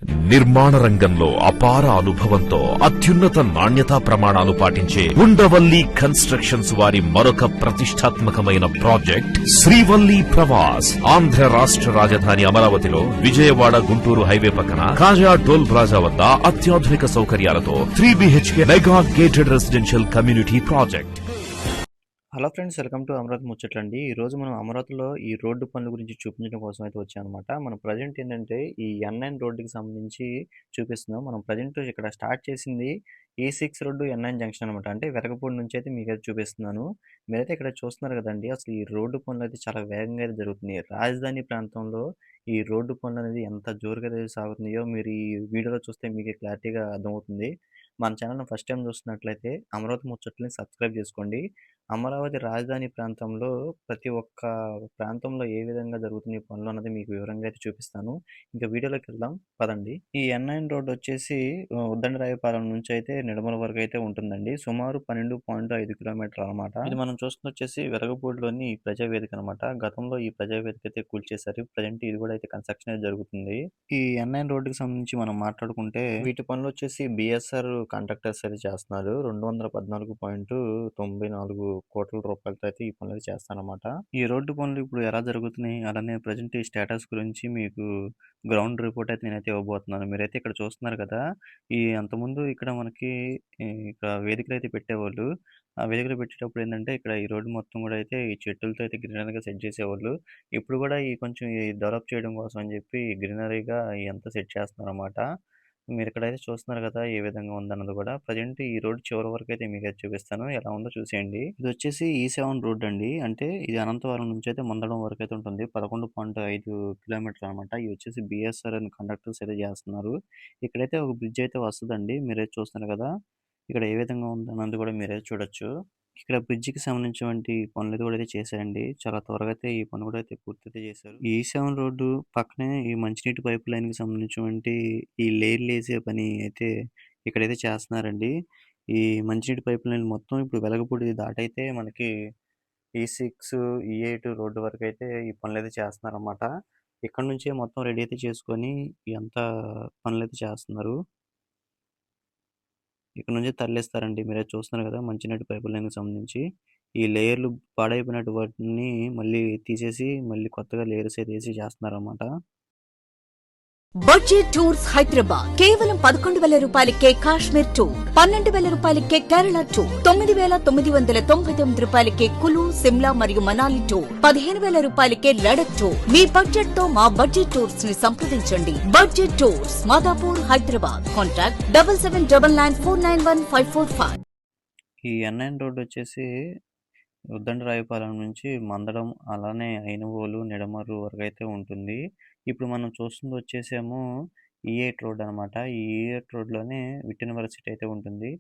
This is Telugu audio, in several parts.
నిర్మాణ రంగంలో అపార అనుభవంతో అత్యున్నత నాణ్యతా ప్రమాణాలు పాటించే ఉండవల్లి కన్స్ట్రక్షన్స్ వారి మరొక ప్రతిష్టాత్మకమైన ప్రాజెక్ట్ శ్రీవల్లి ప్రవాస్. ఆంధ్ర రాష్ట్ర రాజధాని అమరావతిలో విజయవాడ గుంటూరు హైవే పక్కన కాజా టోల్ ప్లాజా వద్ద అత్యాధునిక సౌకర్యాలతో 3 BHK mega gated residential community project. Hello friends, welcome to Amaravati ముచ్చట్లండి. ఈరోజు మనం అమరావతిలో ఈ రోడ్డు పనుల గురించి చూపించడం కోసం అయితే వచ్చామన్నమాట. మనం ప్రజెంట్ ఏంటంటే ఈ N9 రోడ్డుకి సంబంధించి చూపిస్తున్నాం. మనం ప్రజెంట్ ఇక్కడ స్టార్ట్ చేసింది E6 రోడ్డు N9 జంక్షన్ అనమాట. అంటే వెలగపూడి నుంచి అయితే మీకు అయితే చూపిస్తున్నాను. మీరైతే ఇక్కడ చూస్తున్నారు కదండి, అసలు ఈ రోడ్డు పనులు అయితే చాలా వేగంగా అయితే జరుగుతున్నాయి. రాజధాని ప్రాంతంలో ఈ రోడ్డు పనులు అనేది ఎంత జోరుగా అయితే సాగుతున్నాయో మీరు ఈ వీడియోలో చూస్తే మీకు క్లారిటీగా అర్థమవుతుంది. మన ఛానల్ని ఫస్ట్ టైం చూస్తున్నట్లయితే అమరావతి ముచ్చట్లని సబ్స్క్రైబ్ చేసుకోండి. అమరావతి రాజధాని ప్రాంతంలో ప్రతి ఒక్క ప్రాంతంలో ఏ విధంగా జరుగుతున్న పనులు అన్నది మీకు వివరంగా అయితే చూపిస్తాను. ఇంకా వీడియోలోకి వెళ్దాం పదండి. ఈ N9 రోడ్ వచ్చేసి ఉద్దండరాయపాలెం నుంచి అయితే నిడమల వరకు అయితే ఉంటుందండి. సుమారు 12.5 కిలోమీటర్లు అనమాట. ఇది మనం చూస్తున్న వచ్చేసి వెలగపూడిలోని ప్రజావేదిక అనమాట. గతంలో ఈ ప్రజావేదిక అయితే కూల్చేశారు. ప్రజెంట్ ఇది కూడా అయితే కన్స్ట్రక్షన్ అయితే జరుగుతుంది. ఈ N9 రోడ్డుకి సంబంధించి మనం మాట్లాడుకుంటే వీటి పనులు వచ్చేసి BSR కాంట్రాక్టర్స్ అయితే చేస్తున్నారు. 214.94 కోట్ల రూపాయలతో అయితే ఈ పనులు చేస్తారన్నమాట. ఈ రోడ్డు పనులు ఇప్పుడు ఎలా జరుగుతున్నాయి, అలానే ప్రజెంట్ ఈ స్టేటస్ గురించి మీకు గ్రౌండ్ రిపోర్ట్ అయితే నేనైతే ఇవ్వబోతున్నాను. మీరైతే ఇక్కడ చూస్తున్నారు కదా, ఈ అంతకుముందు ఇక్కడ మనకి ఇక్కడ వేదికలు అయితే పెట్టేవాళ్ళు. ఆ వేదికలు పెట్టేటప్పుడు ఏంటంటే ఇక్కడ ఈ రోడ్డు మొత్తం కూడా అయితే ఈ చెట్టులతో అయితే గ్రీనరీగా సెట్ చేసేవాళ్ళు. ఇప్పుడు కూడా ఈ కొంచెం ఈ డెవలప్ చేయడం కోసం అని చెప్పి గ్రీనరీగా ఇదంతా సెట్ చేస్తున్నారు అన్నమాట. మీరు ఇక్కడైతే చూస్తున్నారు కదా ఏ విధంగా ఉందన్నది కూడా. ప్రజెంట్ ఈ రోడ్ చివరి వరకు అయితే మీకు అయితే చూపిస్తాను, ఎలా ఉందో చూసేయండి. ఇది వచ్చేసి E7 రోడ్ అండి. అంటే ఇది అనంతవరం నుంచి అయితే మందడం వరకు అయితే ఉంటుంది. 11.5 కిలోమీటర్లు అనమాట. ఇది వచ్చేసి BSR అని కండక్టర్స్ అయితే చేస్తున్నారు. ఇక్కడైతే ఒక బ్రిడ్జ్ అయితే వస్తుందండి. మీరైతే చూస్తున్నారు కదా, ఇక్కడ ఏ విధంగా ఉందన్నది కూడా మీరైతే చూడొచ్చు. ఇక్కడ బ్రిడ్జికి సంబంధించినటువంటి పనులు కూడా అయితే చేశారండి. చాలా త్వరగా అయితే ఈ పని కూడా అయితే పూర్తి చేశారు. ఈ E7 రోడ్డు పక్కనే ఈ మంచినీటి పైప్ లైన్ కి సంబంధించినటువంటి ఈ లేర్లు వేసే పని అయితే ఇక్కడైతే చేస్తున్నారండి. ఈ మంచినీటి పైప్ లైన్ మొత్తం ఇప్పుడు వెలగపూడి దాటైతే మనకి E6 E8 రోడ్డు వరకు అయితే ఈ పనులు అయితే చేస్తున్నారన్నమాట. ఇక్కడ నుంచే మొత్తం రెడీ అయితే చేసుకొని ఎంత పనులు అయితే చేస్తున్నారు. ఇక్కడ నుంచి తరలిస్తారండి. మీరే చూస్తున్నారు కదా, మంచినీటి పైపు లైన్‌కి సంబంధించి ఈ లేయర్లు పాడైపోయినటు వాటిని మళ్ళీ తీసేసి మళ్ళీ కొత్తగా లేయర్స్ అయితే ఏసి చేస్తున్నారన్నమాట. బడ్జెట్ టూర్స్ హైదరాబాద్ కేవలం 11,000 రూపాయలకే కాశ్మీర్ టూర్, 12,000 రూపాయలకే కేరళ టూర్, 9,999 రూపాయలకే కులు, సిమ్లా మరియు మనాలి టూర్, 15,000 రూపాయలకే లడక్ టూర్. మీ బడ్జెట్ తో మా బడ్జెట్ టూర్స్ ని సంప్రదించండి. Budget tours Madhapur Hyderabad. Contact 7799941545. ఈ N9 రోడ్ వచ్చేసి ఉద్దండరాయపాలెం నుంచి మందడం, అలానే ఐనవోలు, నిడమర్రు వరకు అయితే ఉంటుంది. ఇప్పుడు మనం చూస్తుంది వచ్చేసేమో E8 రోడ్ అనమాట. ఈ E8 రోడ్లోనే విట్ యూనివర్సిటీ అయితే ఉంటుంది.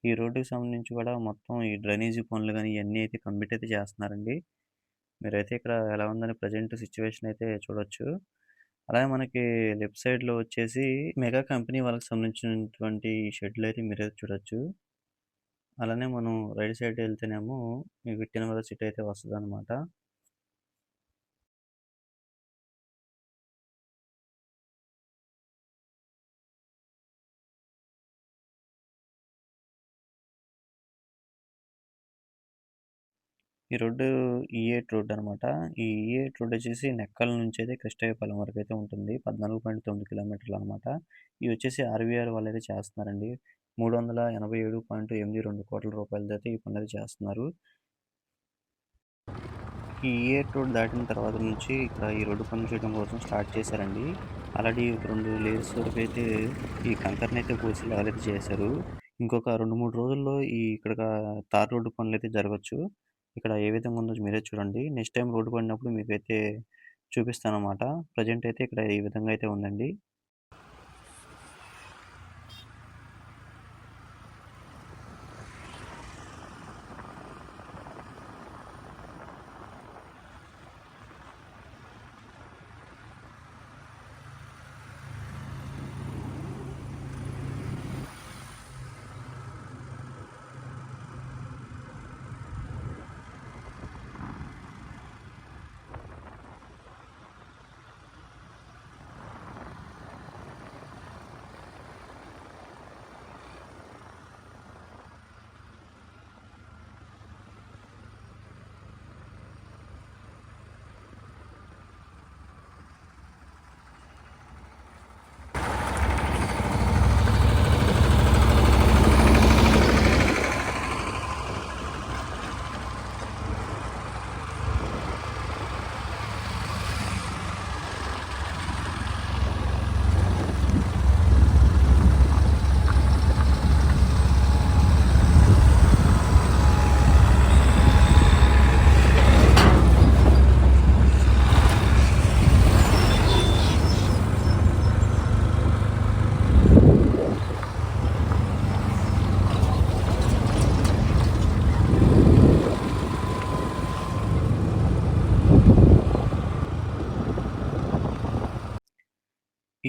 ఈ రోడ్డుకి సంబంధించి కూడా మొత్తం ఈ డ్రైనేజీ పనులు కానీ ఇవన్నీ అయితే కంప్లీట్ అయితే చేస్తున్నారండి. మీరైతే ఇక్కడ ఎలా ఉందని ప్రజెంట్ సిచ్యువేషన్ అయితే చూడొచ్చు. అలాగే మనకి లెఫ్ట్ సైడ్లో వచ్చేసి మెగా కంపెనీ వాళ్ళకి సంబంధించినటువంటి షెడ్లు అయితే మీరైతే చూడొచ్చు. అలానే మనం రైట్ సైడ్ వెళ్తేనేమో ఈ విట్ యూనివర్సిటీ అయితే వస్తుంది అనమాట. ఈ రోడ్డు E8 రోడ్ అనమాట. ఈ E8 రోడ్ వచ్చేసి నెక్కల నుంచి అయితే కృష్ణయ్యపాలెం వరకు అయితే ఉంటుంది. 14.9 కిలోమీటర్లు అనమాట. ఇవి వచ్చేసి RVR వాళ్ళు అయితే చేస్తున్నారండి. 387.82 కోట్ల రూపాయలతో అయితే ఈ పనులు అయితే చేస్తున్నారు. ఈ E8 రోడ్ దాటిన తర్వాత నుంచి ఇక్కడ ఈ రోడ్డు పనులు చేయడం కోసం స్టార్ట్ చేశారండి. ఆల్రెడీ 2 లేయర్స్ వరకు అయితే ఈ కంకర్ని అయితే పోసి లెవెల్ అయితే చేశారు. ఇంకొక 2-3 రోజుల్లో ఈ ఇక్కడ తార్ రోడ్డు పనులు అయితే జరగచ్చు. ఇక్కడ ఏ విధంగా ఉందో మీరే చూడండి. నెక్స్ట్ టైం రోడ్డు పడినప్పుడు మీకైతే చూపిస్తాను అన్నమాట. ప్రజెంట్ అయితే ఇక్కడ ఈ విధంగా అయితే ఉందండి.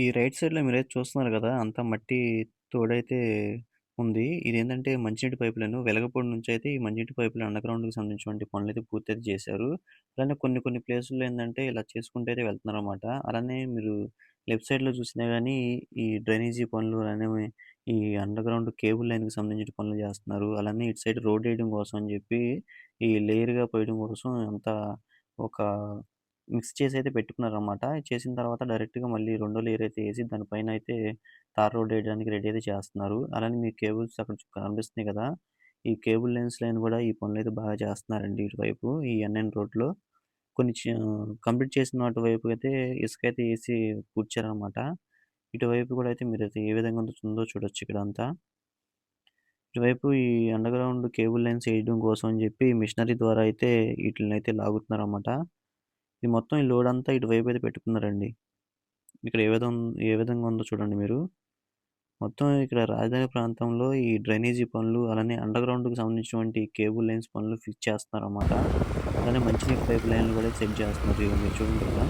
ఈ రైట్ సైడ్‌లో మీరైతే చూస్తున్నారు గదా! అంతా మట్టి తోడైతే ఉంది. ఇదేంటంటే మంచినీటి పైప్ లైను. వెలగపూడి నుంచయితే ఈ మంచినీటి పైప్ లైన్ అండర్‌గ్రౌండ్‌కి సంబంధించినటువంటి పనులైతే పూర్తయితే చేశారు. అలానే కొన్ని ప్లేసుల్లో ఏందంటే ఇలా చేసుకుంటూ అయితే వెళ్తున్నారనమాట. అలానే మీరు లెఫ్ట్ సైడ్‌లో చూసినా గానీ ఈ డ్రైనేజీ పనులు అలానే ఈ అండర్‌గ్రౌండ్ కేబుల్ లైన్‌కి సంబంధించిన పనులు చేస్తున్నారు. అలానే ఇటు సైడ్ రోడ్ ఎయడం కోసం అని చెప్పి ఈ లేయర్‌గా పోయడం కోసం అంతా ఒక మిక్స్ చేసైతే పెట్టుకున్నారనమాట. చేసిన తర్వాత డైరెక్ట్‌గా మళ్ళీ రెండో లేయర్ అయితే ఏసి దానిపైన అయితే తార్ రోడ్ ఎయడానికి రెడీ అయితే చేస్తున్నారు. అలానే మీకు కేబుల్స్ అక్కడ కనిపిస్తున్నాయి కదా! ఈ కేబుల్ లైన్స్ లైన్ కూడా ఈ పనులైతే బాగా చేస్తున్నారండి ఇటువైపు ఈ ఎన్‌ఎన్ రోడ్‌లో. కొన్ని కంప్లీట్ చేసిన వాటి వైపు అయితే ఇసుకైతే ఏసి పూడ్చారనమాట. ఇటువైపు కూడా అయితే మీరైతే ఏ విధంగా ఉందో చూడొచ్చు ఇక్కడంతా. ఇటువైపు ఈ అండర్‌గ్రౌండ్ కేబుల్ లైన్స్ ఎయడం కోసం అని చెప్పి మిషనరీ ద్వారా అయితే ఈటిలనైతే లాగుతున్నారనమాట. ఇది మొత్తం ఈ లోడ్ అంతా ఇటువైపు అయితే పెట్టుకున్నారండి. ఇక్కడ ఏ విధంగా ఉందో చూడండి మీరు. మొత్తం ఇక్కడ రాజధాని ప్రాంతంలో ఈ డ్రైనేజీ పనులు అలానే అండర్‌గ్రౌండ్‌కి సంబంధించినటువంటి కేబుల్ లైన్స్ పనులు ఫిక్స్ చేస్తున్నారనమాట. అలానే మంచినీటి పైప్ లైన్‌లు కూడా సెట్ చేస్తున్నారు. ఇగో మీరు చూడండి ఇక్కడ.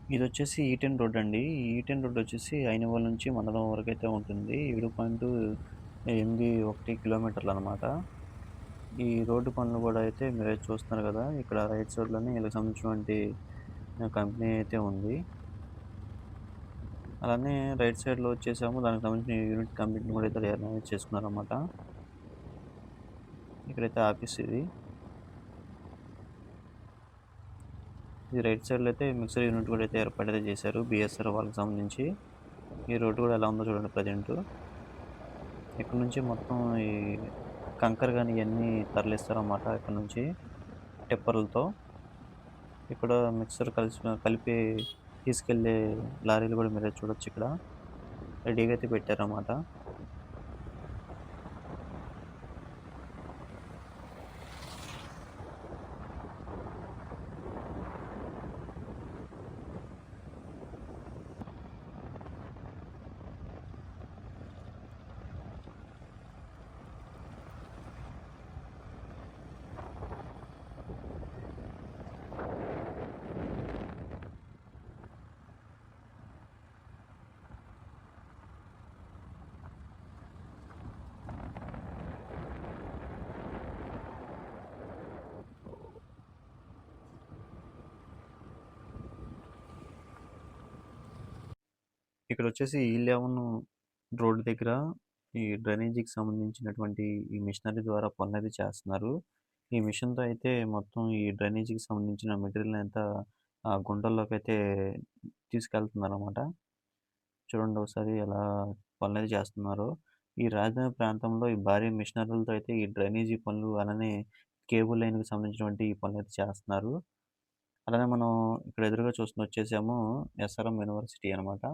ఇదొచ్చేసి E10 రోడ్ అండి. ఈ E10 రోడ్ వచ్చేసి ఐనవోల్ నుంచి మందడం వరకైతే ఉంటుంది. 7.81 కిలోమీటర్లనమాట. ఈ రోడ్డు పనులు కూడా అయితే మీరైతే చూస్తున్నారు కదా! ఇక్కడ రైట్ సైడ్‌లోనే వీళ్ళకి సంబంధించినటువంటి కంపెనీ అయితే ఉంది. అలానే రైట్ సైడ్‌లో వచ్చేసేమో దానికి సంబంధించిన యూనిట్ కంప్లీట్‌ని కూడా అయితే రియలైజ్ చేసుకున్నారనమాట. ఇక్కడైతే ఆఫీస్ ఇది. ఇది రైట్ సైడ్‌లో అయితే మిక్సర్ యూనిట్ కూడా అయితే ఏర్పాటైతే చేశారు. BSR వాళ్ళకి సంబంధించి. ఈ రోడ్డు కూడా ఎలా ఉందో చూడండి ప్రజెంటు. ఇక్కడ నుంచి మొత్తం ఈ కంకర గాని ఇయన్నీ తరలిస్తారనమాట ఇక్కడ నుంచి టిప్పర్లతో. ఇక్కడ మిక్సర్ కలిపి తీసుకెళ్ళే లారీలు కూడా మీరైతే చూడొచ్చు ఇక్కడ. రెడీగా అయితే పెట్టారనమాట. ఇక్కడొచ్చేసి E11 రోడ్ దగ్గర ఈ డ్రైనేజీకి సంబంధించినటువంటి ఈ మిషనరీ ద్వారా పనులైతే చేస్తున్నారు. ఈ మిషన్‌తో అయితే మొత్తం ఈ డ్రైనేజీకి సంబంధించిన మెటీరియల్ అంతా గుంటల్లోకైతే తీసుకెళ్తున్నారనమాట. చూడండి ఒకసారి ఎలా పనులైతే చేస్తున్నారో. ఈ రాజధాని ప్రాంతంలో ఈ భారీ మిషనరీలతో అయితే ఈ డ్రైనేజీ పనులు అలానే కేబుల్ లైన్‌కి సంబంధించినటువంటి ఈ పనులైతే చేస్తున్నారు. అలానే మనం ఇక్కడ ఎదురుగా వచ్చేసేమో SRM యూనివర్సిటీ అనమాట.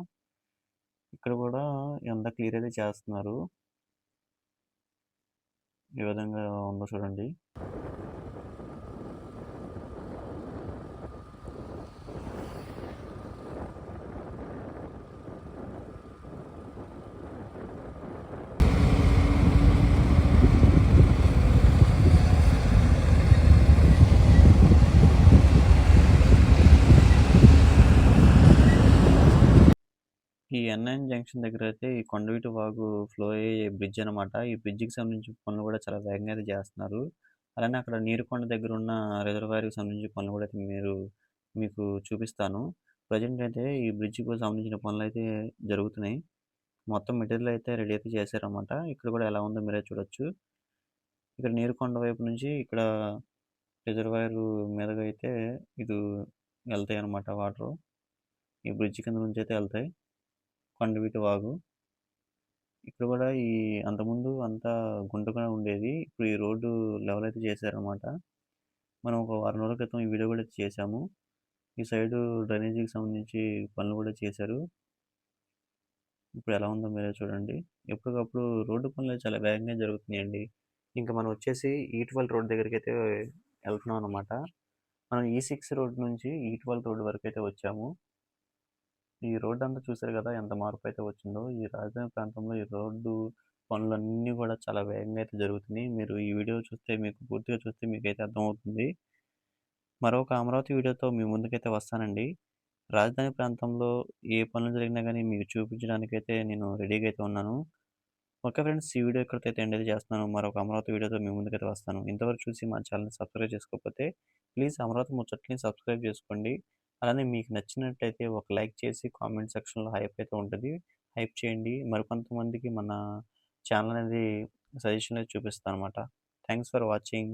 ఇక్కడ కూడా ఎంత క్లియర్ అయితే చేస్తున్నారు. ఏ విధంగా ఉందో చూడండి. ఈ N9 జంక్షన్ దగ్గర అయితే ఈ కొండవీటి వాగు ఫ్లో అయ్యే బ్రిడ్జ్ అనమాట. ఈ బ్రిడ్జికి సంబంధించిన పనులు కూడా చాలా వేగంగా అయితే చేస్తున్నారు. అలానే అక్కడ నీరుకొండ దగ్గర ఉన్న రిజర్వాయర్‌కి సంబంధించిన పనులు కూడా అయితే మీకు చూపిస్తాను. ప్రెజెంట్ అయితే ఈ బ్రిడ్జికి సంబంధించిన పనులైతే జరుగుతున్నాయి. మొత్తం మెటీరియల్ అయితే రెడీ అయితే చేశారన్నమాట. ఇక్కడ కూడా ఎలా ఉందో మీరే చూడొచ్చు. ఇక్కడ నీరుకొండ వైపు నుంచి ఇక్కడ రిజర్వాయర్ మీదగా అయితే ఇది వెళ్తాయన్నమాట వాటరు. ఈ బ్రిడ్జ్ కింద నుంచి అయితే వెళ్తాయి. కొండవీటి వాగు. ఇక్కడ కూడా అంతకుముందు అంతా గుంటగా ఉండేది. ఇప్పుడు ఈ రోడ్డు లెవెల్ అయితే చేశారన్నమాట. మనం ఒక వారం రోజుల క్రితం ఈ వీడియో కూడా చేశాము. ఈ సైడు డ్రైనేజీకి సంబంధించి పనులు కూడా చేశారు. ఇప్పుడు ఎలా ఉందో మీరే చూడండి. ఎప్పటికప్పుడు రోడ్డు పనులు చాలా వేగంగా జరుగుతున్నాయండి. ఇంకా మనం వచ్చేసి ఈట్వల్ రోడ్ దగ్గరికి అయితే వెళ్తున్నాం అనమాట. మనం E6 రోడ్ నుంచి ఈట్వల్ రోడ్ వరకు అయితే వచ్చాము. ఈ రోడ్డు అంతా చూసారు కదా ఎంత మార్పు అయితే వచ్చిందో. ఈ రాజధాని ప్రాంతంలో ఈ రోడ్డు పనులన్నీ కూడా చాలా వేగంగా అయితే జరుగుతున్నాయి. మీరు ఈ వీడియో చూస్తే పూర్తిగా చూస్తే మీకైతే అర్థమవుతుంది. మరొక అమరావతి వీడియోతో మీ ముందుకైతే వస్తానండి. రాజధాని ప్రాంతంలో ఏ పనులు జరిగినా కానీ మీకు చూపించడానికైతే నేను రెడీగా అయితే ఉన్నాను. ఓకే ఫ్రెండ్స్, ఈ వీడియో ఇక్కడితో ఎండ్ అయితే చేస్తున్నాను. మరొక అమరావతి వీడియోతో మీ ముందుకైతే వస్తాను. ఇంతవరకు చూసి మా ఛానల్ని సబ్స్క్రైబ్ చేసుకోకపోతే ప్లీజ్ అమరావతి ముచ్చట్ని సబ్స్క్రైబ్ చేసుకోండి. అలానే మీకు నచ్చినట్టయితే ఒక లైక్ చేసి కామెంట్ సెక్షన్లో హైప్ అయితే ఉంటుంది, హైప్ చేయండి. మరికొంతమందికి మన ఛానల్ అనేది సజెషన్ అయితే చూపిస్తాను అనమాట. Thanks for watching.